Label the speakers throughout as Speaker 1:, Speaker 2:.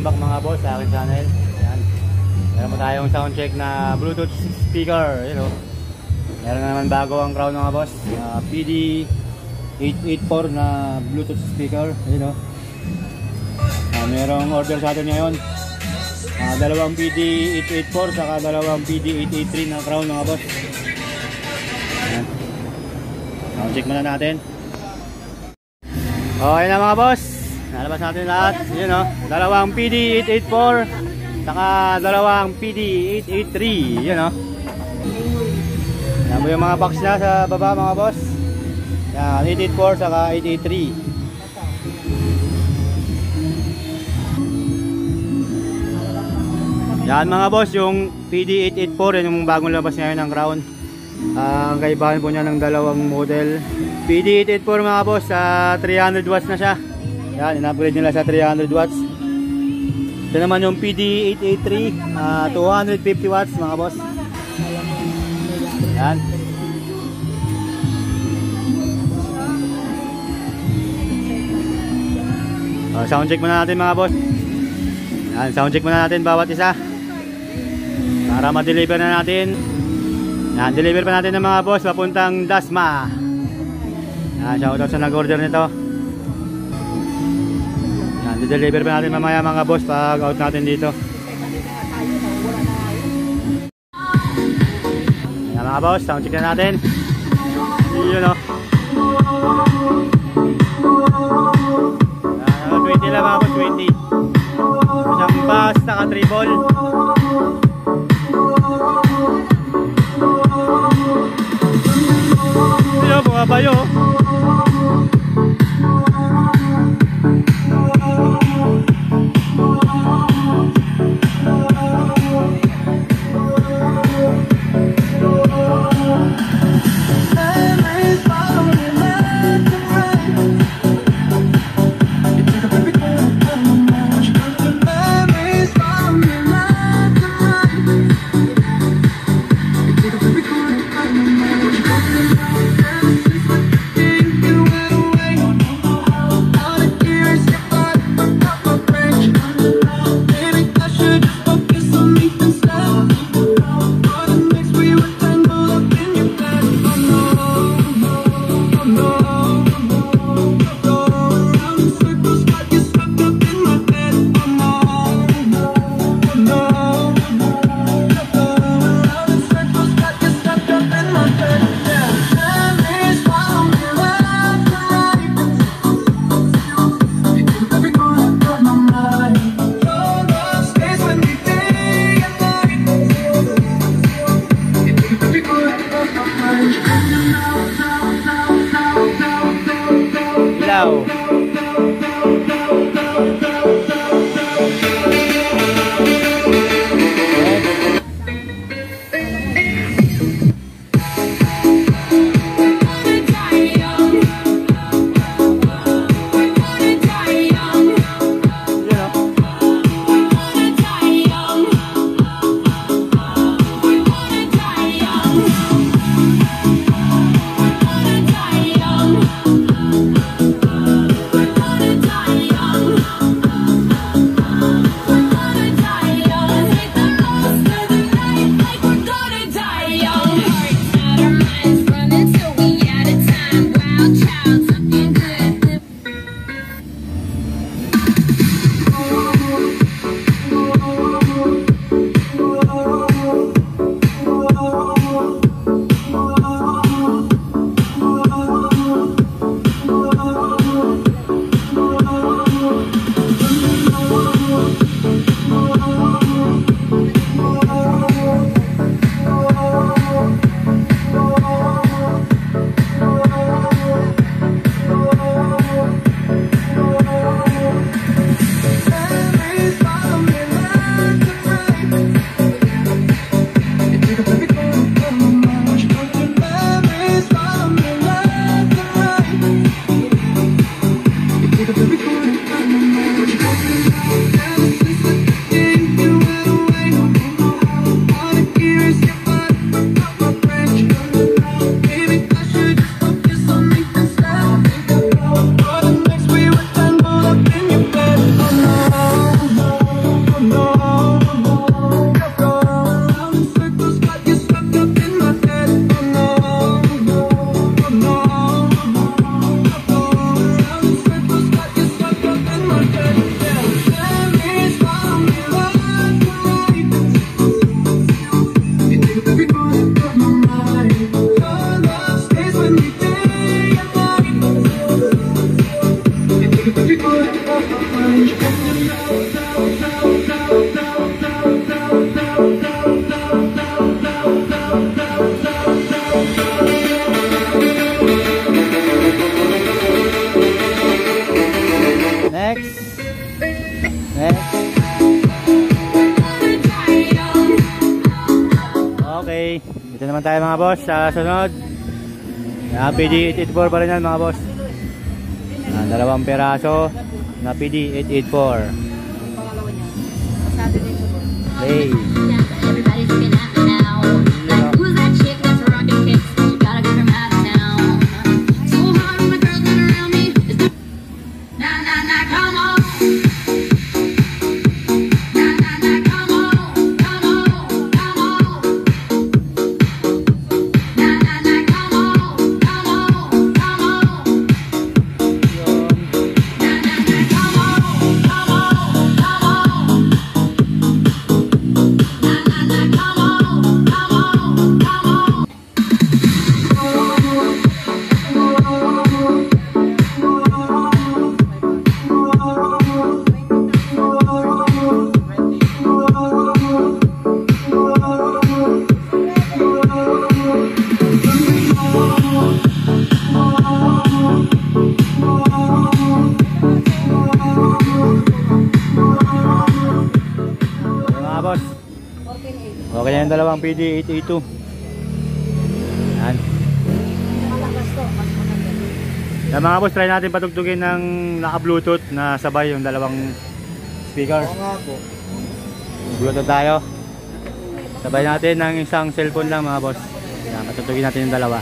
Speaker 1: welcome back mga boss sa aking channel. Ayan. Meron mo tayong sound check na Bluetooth speaker, you know. Meron na naman bago ang Crown mga boss, PD884 na Bluetooth speaker, you know. Merong order sa atin ngayon, dalawang PD884 saka dalawang PD883 na Crown mga boss. Ayan. Sound check muna natin. Okay na mga boss, nalabas natin lahat, yun o, dalawang PD884 saka dalawang PD883, yun o. Yan mo yung mga box na sa baba mga boss. Yan, 884 saka 883. Yan mga boss, yung PD884, yan yung bagong labas ngayon ng Crown. Ang kaibahan po niya ng dalawang model. PD884 mga boss, 300 watts na siya. Yan, in-upgrade nila sa 300 watts. Ito naman yung PD883, 250 watts mga boss. Yan. Sound check muna natin mga boss. Yan, sound check muna natin bawat isa para ma-deliver na natin. Yan, deliver pa natin ng mga boss papuntang Dasma. Yan, shoutout sa nag-order nito. Yan, di-deliver pa natin mamaya mga boss pag out natin dito. Yan mga boss, sound check na natin. Yun o. Yan, 20 lang mga boss, 20. Isang bass, naka-treble. Bumabayo. Okay, dito naman tayo mga boss sa sunod. PD 884 pa rin yan mga boss. Dalawang peraso na PD 884. Hey. Okay na yung dalawang PD 882. Yan. Yan mga boss, try natin patugtugin ng naka-bluetooth na sabay yung dalawang speaker. Bluetooth tayo. Sabay natin ng isang cellphone lang mga boss. Yan, patugtugin natin yung dalawa.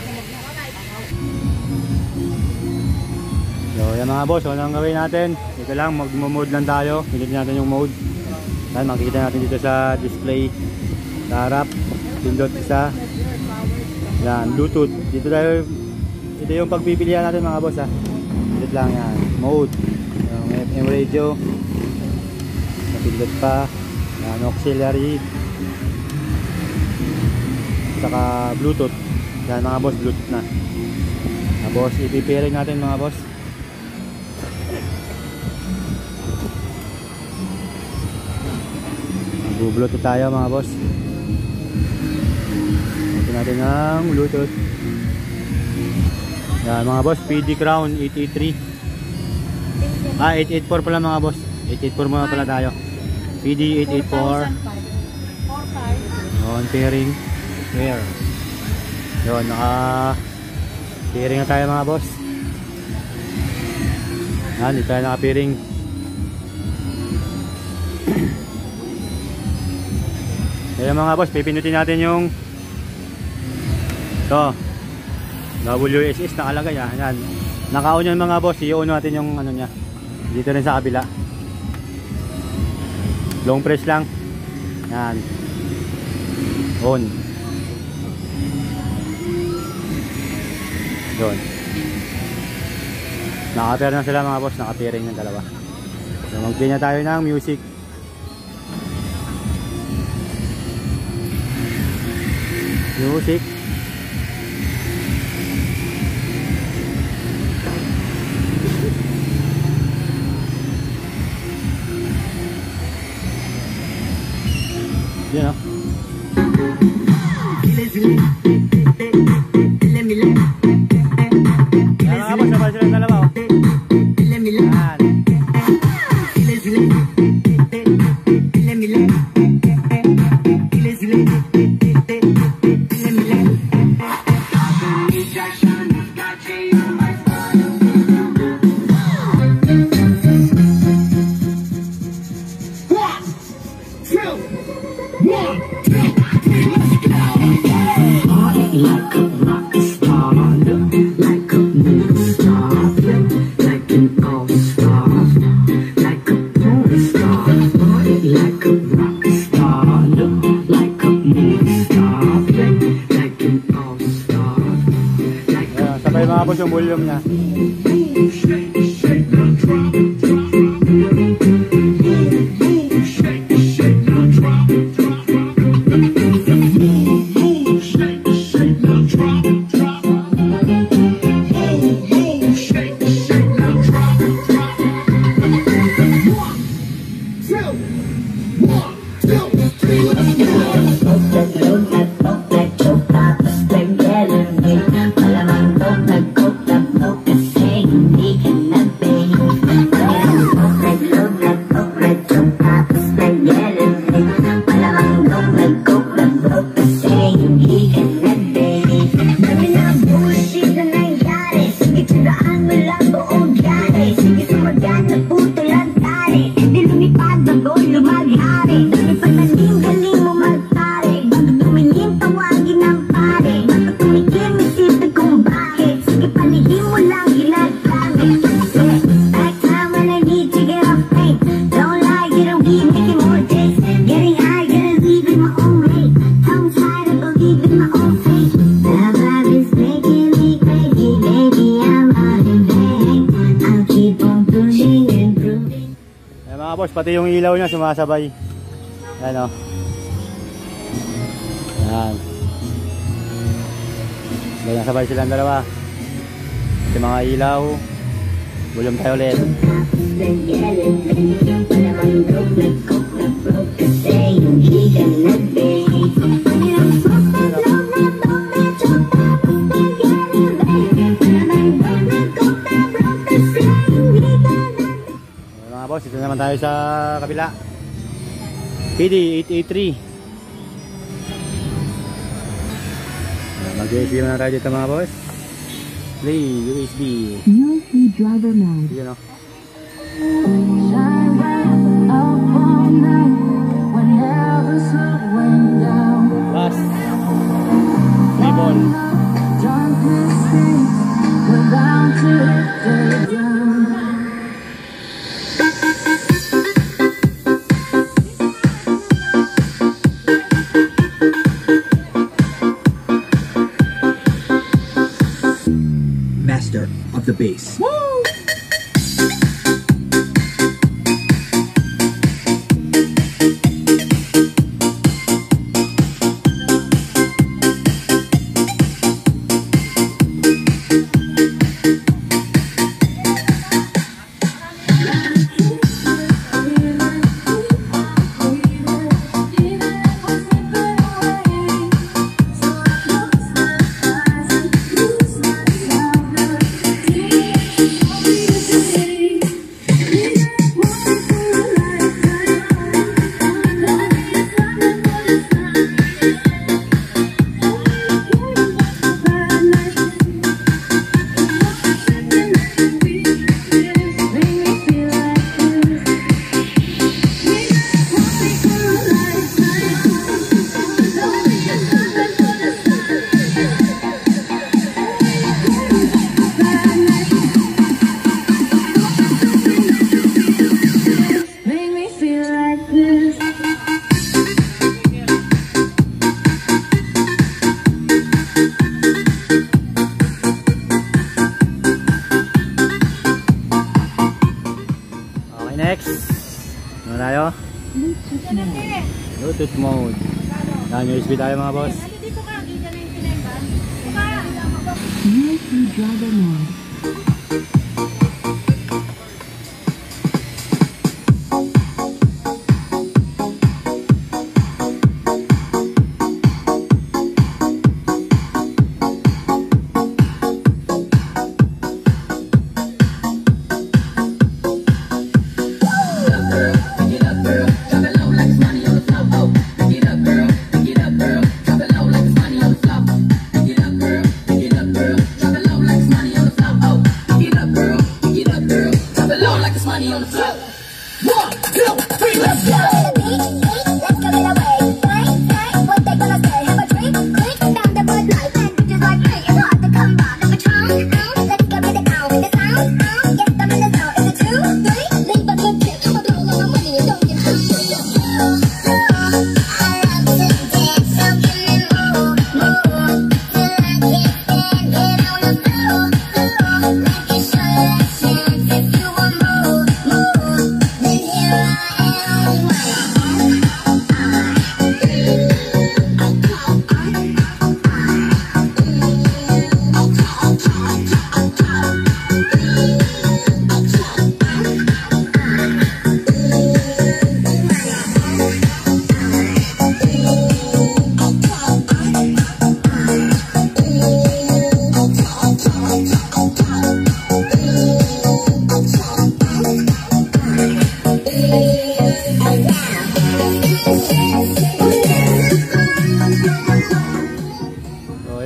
Speaker 1: So yan mga boss, ano ang gawin natin? Dito lang, mag-mode lang tayo. Pilitin natin yung mode. Yan, makikita natin dito sa display. Sa harap, pindot isa. Yan, Bluetooth. Dito tayo, ito yung pagpipilian natin mga boss ha. Pindot lang yan. Mode. Yung FM radio. Napindot pa. Yan, auxiliary. Saka Bluetooth. Yan mga boss, Bluetooth na. Tapos ipipairing natin mga boss. Bluetooth tayo mga boss. Natin ang Bluetooth. Yan mga boss, PD Crown 883. 884 pala mga boss. 884 muna pala tayo. PD 884. Yun, pairing. Pair. Yun, naka-pairing na tayo mga boss. Yan, dito tayo naka-pairing. Kaya mga boss, pipindutin natin yung ito, WSS nakalagay ah. Yan. Naka-on yun mga boss. I-on natin yung ano nya. Dito rin sa kabila. Long press lang. Yan. On. Doon. Naka-pair na sila mga boss. Naka-pairing ng dalawa. So, mag-play na tayo ng music. Music. Yan o. Yan mga boss, sabay sila ng dalawa o. Yan. Sabay mga boss yung volume niya. Mga boss, pati yung ilaw niya sumasabay. Ayan o. Ayan. Ganyan sabay silang dalawa. Ito mga ilaw. Bulong tayo ulit. Mga boss, ito naman tayo sa kabila. PD 883. Mag-USB na tayo dito mga boss. Play USB.
Speaker 2: USB driver mode.
Speaker 1: Yun o.
Speaker 2: Shine bright up all night whenever sun went down.
Speaker 1: Last. Ribbon.
Speaker 2: Darkness stays, we're bound to stay down.
Speaker 3: Master of the bass.
Speaker 1: Bluetooth mode. Yan, USB tayo mga boss.
Speaker 2: USB driver mode.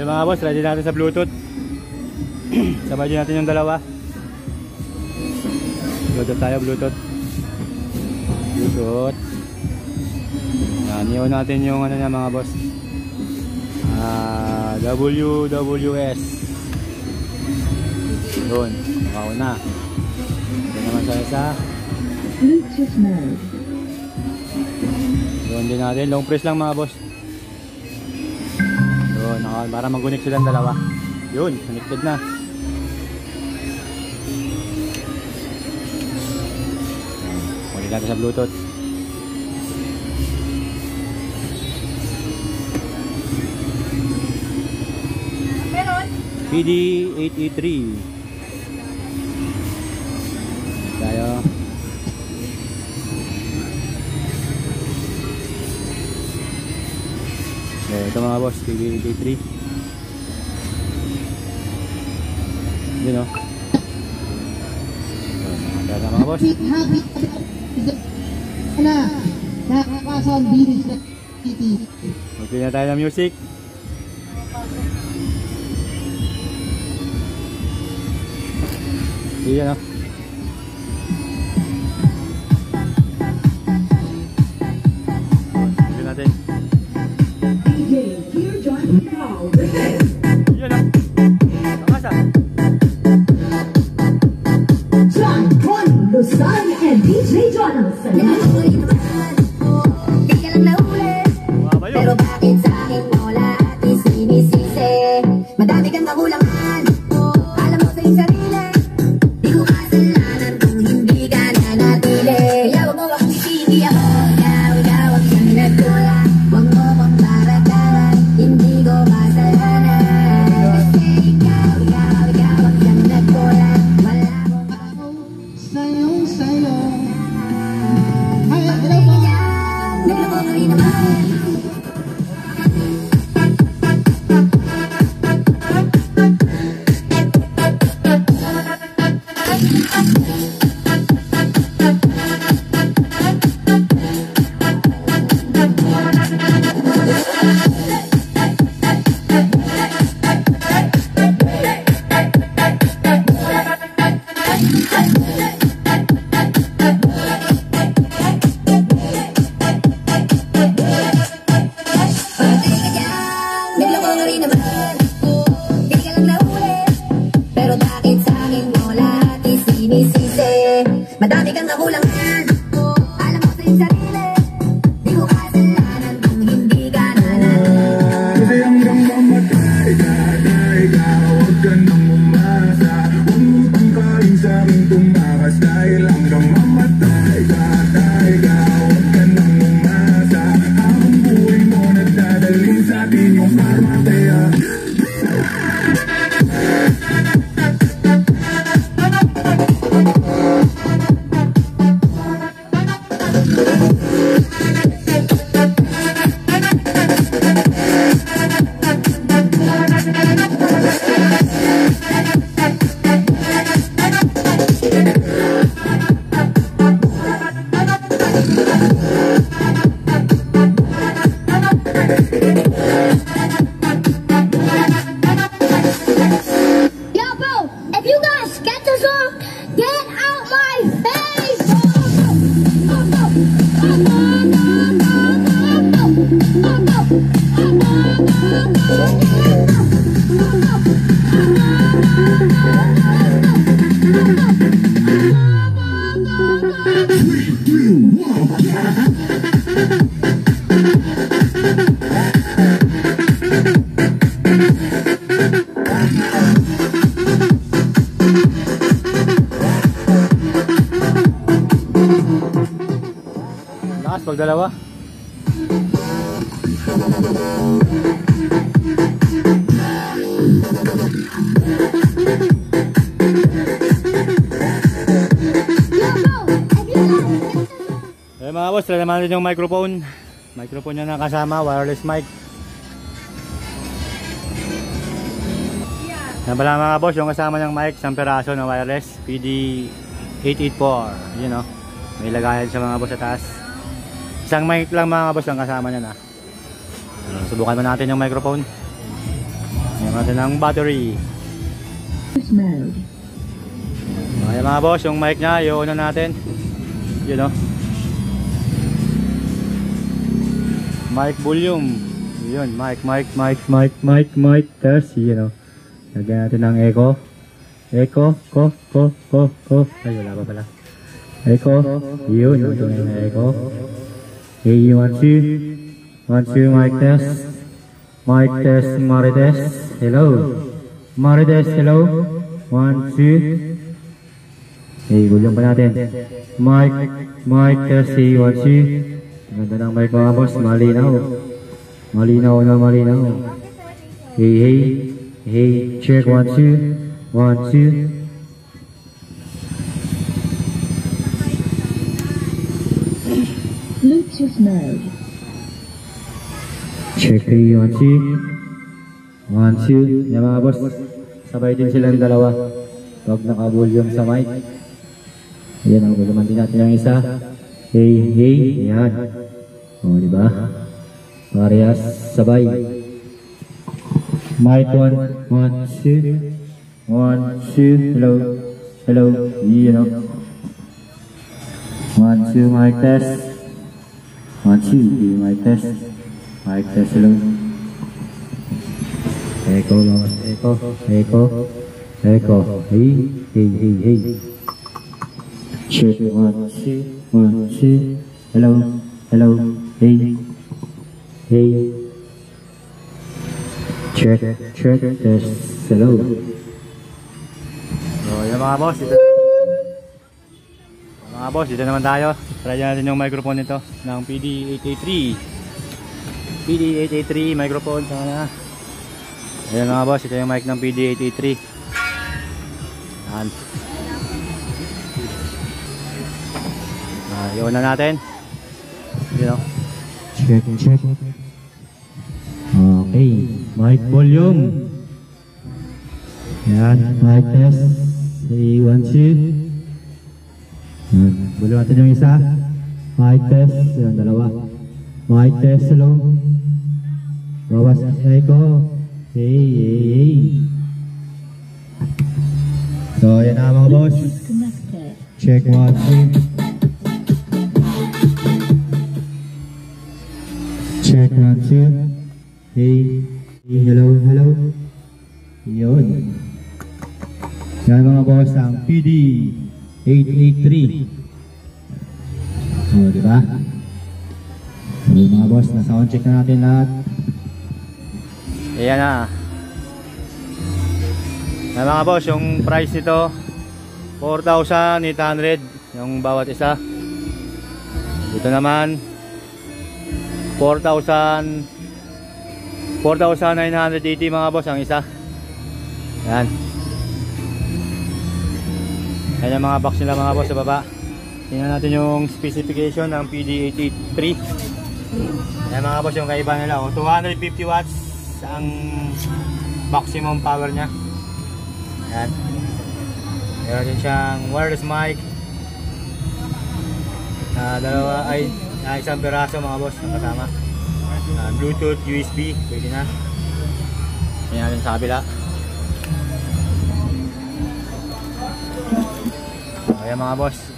Speaker 1: Mga boss, ready natin sa Bluetooth. Sabay din natin yung dalawa. Bluetooth tayo, Bluetooth. Bluetooth. Yan, i-on natin yung ano niya mga boss. WWS. Doon, makaon na. Ito naman sa
Speaker 2: Bluetooth mode.
Speaker 1: doon din natin, long press lang mga boss. Doon, para mag-connect silang dalawa. Yun, connected na. Lagyan natin sa Bluetooth. PD883. Tayo. Ito mga boss, PD883. Yun o. Ito mga boss. Okay na tayo ng music. Iyan o. Sige natin. Iyan o. Nakasa.
Speaker 4: John, Con, Luzon, and DJ Jonathan. Di ka lang nahuli, pero bakit sa akin mo lahat isinisisi? Madami kang kakulangan, alam mo sa iyong sarili. Di ko kasalanan kung hindi ka nanatili. Kaya huwag mo akong isindi ako, ikaw ang siyang nagtula. Huwag mo kong paratangan, hindi ko kasalanan. Kasi ikaw ang siyang nagtula. Wala mong ako sayo. Nagloko ka rin naman. Madami kang kakulangan, alam mo sa iyong sarili. Di ko kasalanan kung hindi ka nanatili.
Speaker 5: Kasi hanggang mamatay ka, huwag ka nang umasa. Huwag mo tangkalin sa aking tumakas. Dahil hanggang mamatay ka, huwag ka nang umasa. Habang buhay mo nagdadalhin sa atin yung parmataya.
Speaker 1: Lakas pag dalawa. Mga boss, try naman natin yung microphone. Microphone niya na kasama, wireless mic. Yan pala mga boss, yung kasama ng mic, isang peraso na wireless, PD884. Yun o, may lagayan sa mga boss sa taas. Isang mic lang mga boss ang kasama niya na. Subukan mo natin yung microphone. Yan natin ang battery. Okay mga boss, yung mic niya, i-on na natin. Yun o. Mic volume. Yun, mic. Test, yun o. Lagyan natin ng echo. Echo, ko. Ay, wala pa pala. Echo. Yun, ito na yung echo. Okay, 1, 2, mic test. Mic test, Marites. Hello. Marites, hello. 1, 2. Okay, volume pa natin. Mic, test, 1, 2. Ganda ng mic mga boss, malinaw. Malinaw na malinaw. Hey, check, 1, 2. 1, 2.
Speaker 2: Bluetooth mode.
Speaker 1: Check, 3, 1, 2. 1, 2. Yan mga boss, sabay din silang dalawa. Huwag naka-volume sa mic. Ayan, ang gagaman din natin yung isa. Hey, ayan. O, diba? Parehas, sabay. Mic 1, 2. 1, 2. Hello. Yun o. 1, 2, mic test. 1, 2, mic test. Mic test, hello. Echo. Hey. Check, 1, 2. Hello. Hey. Check, test, hello. So, yan mga boss, dito naman tayo. Try natin yung microphone nito ng PD883. PD883 microphone sana. Ayan mga boss, ito yung mic ng PD883. Ayan. Iwan na natin. Check. Okay, mic volume. Ayan, mic test. 1, 2. Volume natin yung isa. Mic test. Ayan, dalawa. Mic test, hello. Bawas echo. Hey. So, yan na mga boss. Check, 1, 2. Check, 1, 2. Hey, hello. Yun. Yan mga boss, ang PD883. O, diba? So, mga boss, na-sound check na natin lahat. Ayan na. Yan mga boss, yung price nito 4,800 yung bawat isa. Dito naman 4,980 mga boss ang isa. Yan. Yan yung mga box nila mga boss sa baba. Tingnan natin yung specification ng PD883. Yan mga boss yung kaiba nila. 250 watts ang maximum power nya. Yan. Meron din siyang wireless mic. Isang peraso mga boss ang kasama. Bluetooth, USB, pwede na. Yan natin sa kabila. Ayan mga boss,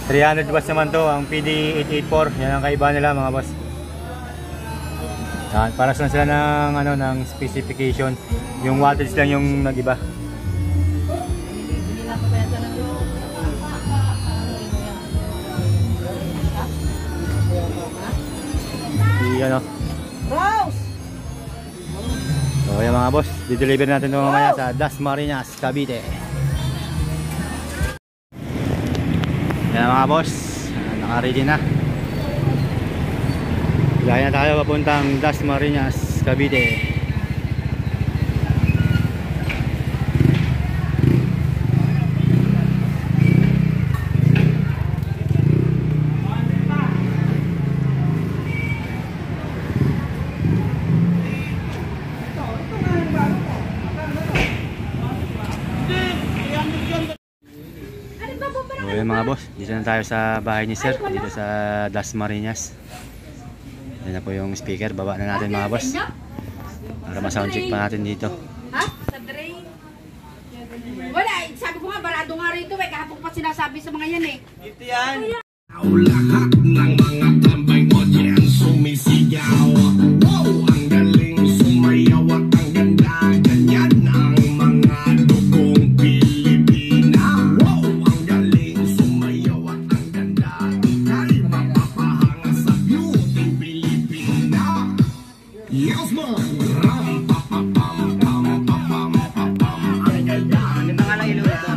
Speaker 1: 300 watts naman to ang PD884. Yan ang kaiba nila mga boss. Yan, para saan sila ng specification. Yung wattage lang yung nag-iba. Ano? So yan mga boss, di-deliver natin ito mamaya sa Dasmariñas, Cavite. Yan mga boss, naka-ready na. Gaya na tayo papuntang Dasmariñas, Cavite. Ayan mga boss, dito na tayo sa bahay ni sir, dito sa Dasmariñas. Ayan na po yung speaker, baba na natin mga boss para ma-soundcheck pa natin dito.
Speaker 6: Ha? Sa drain? Wala, sabi ko nga, barado nga rito eh, kahapon pa sinasabi sa mga yan eh.
Speaker 1: Dito yan!
Speaker 5: Lahat ng mga tambay mo dyan sumisigaw. Wow, ang galing sumayaw at ang ganda. Ganyan ang mga dugong Pilipina. Wow, ang galing sumayaw at ang ganda. Ika'y mapapahanga sa beauty Pilipina. Yes man! Ram pa pa pam pam pa pam pa pam. Ang ganda. Ang ganda nga lang ilong ito.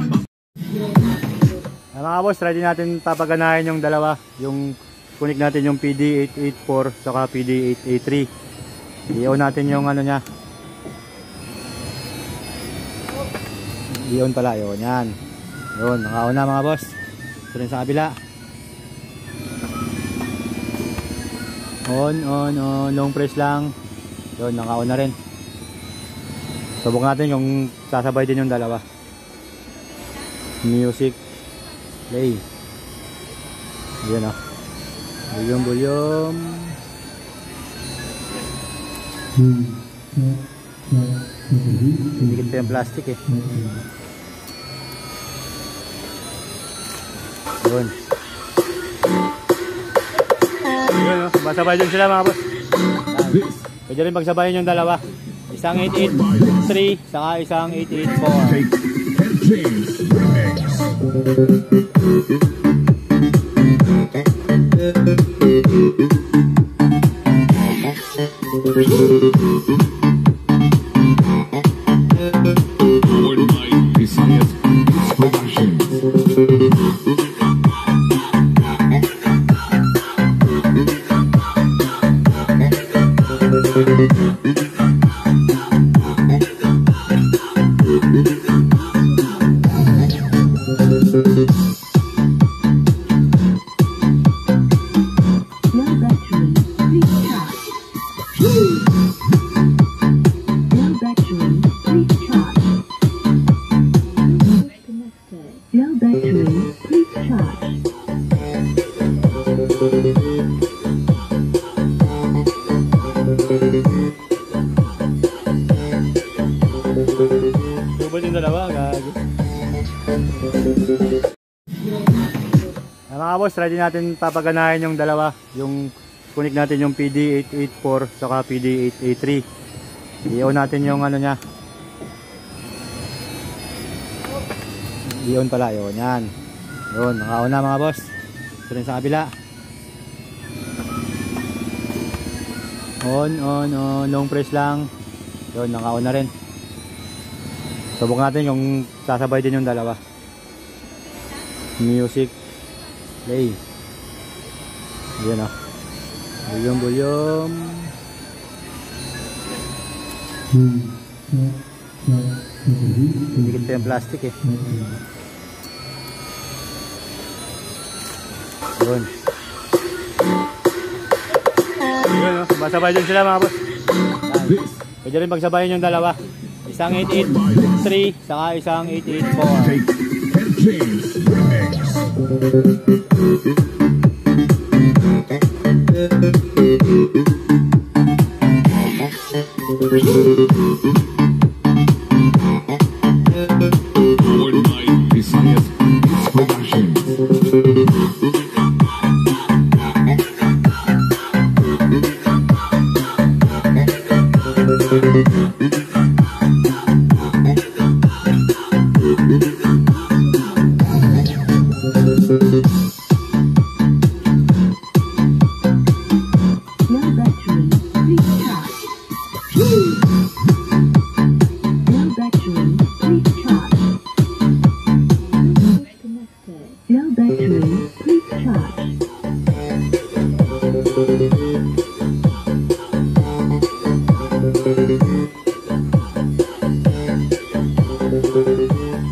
Speaker 1: boss, ready natin papaganahin yung dalawa. Yung connect natin yung PD884 saka PD8A3. I-on natin yung ano niya. I-on pala, yun, yan. Yun, naka-on na mga boss. Ito rin sa kabila. On, long press lang. Yun, naka-on na rin. Subok natin yung sasabay din yung dalawa. Music. Play. Ayan o. Volume. Dikit pa yung plastic eh. Yun. Yun o. Masabay din sila mga boss. Pwede rin pagsabayin yung dalawa. Isang 883 saka isang 884. Tubal yung dalawa, gago. Mga boss, ready natin papaganahin yung dalawa. Yung connect natin yung PD884 saka PD8A3. I-on natin yung ano niya. I-on pala, yun, yan. Yun, naka-on na mga boss. Ito rin sa kabila. On, long press lang. Yun, naka-on na rin. Subok natin yung sasabay din yung dalawa. Music. Play. Ayan o. Volume. Dikit pa yung plastic eh. Yun. Yun o. Masabay din sila mga boss. Pwede rin pagsabayin yung dalawa. Isang 883 saka isang 884.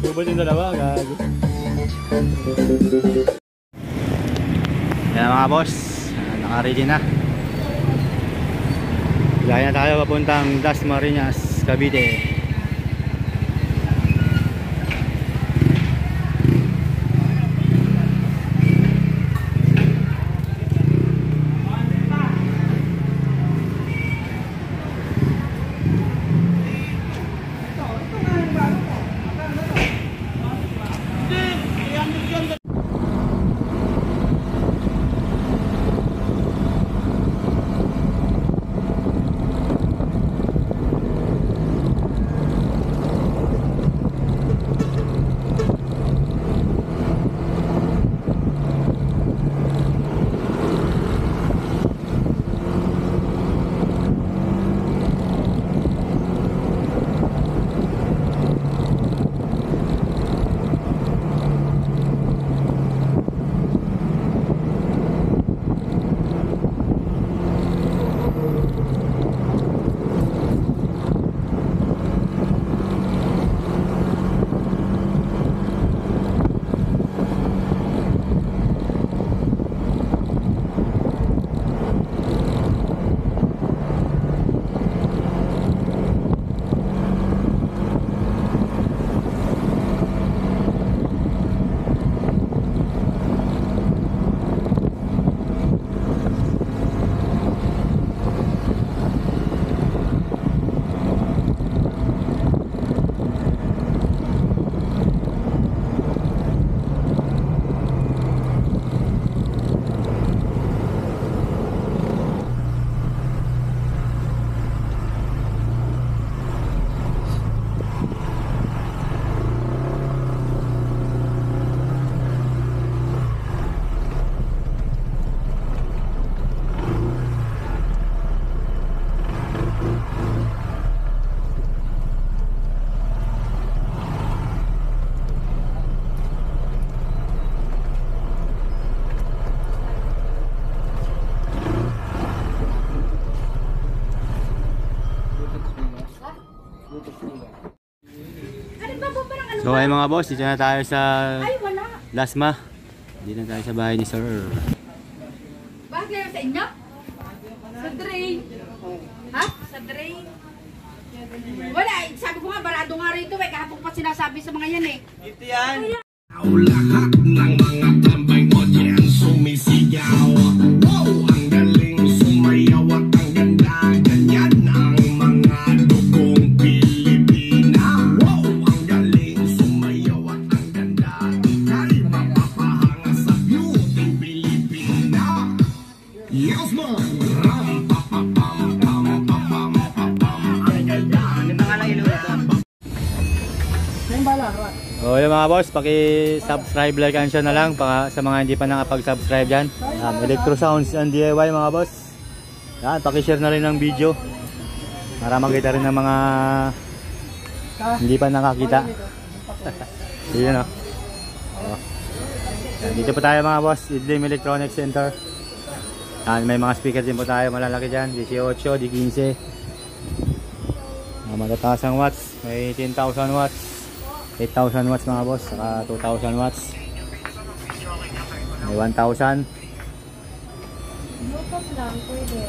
Speaker 1: Tubal yung dalawa, gago. Yan mga boss, naka-ready na. Biyahe na tayo papuntang Dasmariñas, Cavite. So ay mga boss, dito na tayo sa
Speaker 6: Ay, wala.
Speaker 1: Lasma. Dito na tayo sa bahay ni Sir.
Speaker 6: Bakit kayo sa inyo? Sa drain. Ha? Sa drain. Wala, sabi ko nga, barado nga rito eh. Kahapon pa sinasabi sa mga yan eh.
Speaker 1: Dito yan.
Speaker 5: Lahat ng mga tambay audience sumisigaw. Wow, ang galing sumayaw at ang ganda. Ganyan ang mga dugong Pilipina. Wow, ang galing sumayaw at ang ganda. Ika'y mapapahanga sa beauty Pilipina. Yes, man! Ram, pa, pa, pam, pam, pa, pam, pa, pam. Ang ganda.
Speaker 1: O yun mga boss, paki-subscribe, like and share na lang sa mga hindi pa nakapag-subscribe dyan. Electro Sounds and DIY mga boss. Yan, paki-share na rin ng video para makita rin ng mga hindi pa nakakita. Yun o. Dito po tayo mga boss, Idlim Electronic Center. Yan, may mga speaker din po tayo malalaki dyan, 18, di 15. Matataas ang watts, may 10,000 watts. 8,000 watts mga boss, saka 2,000 watts. May 1,000.
Speaker 6: Bluetooth lang, pwede.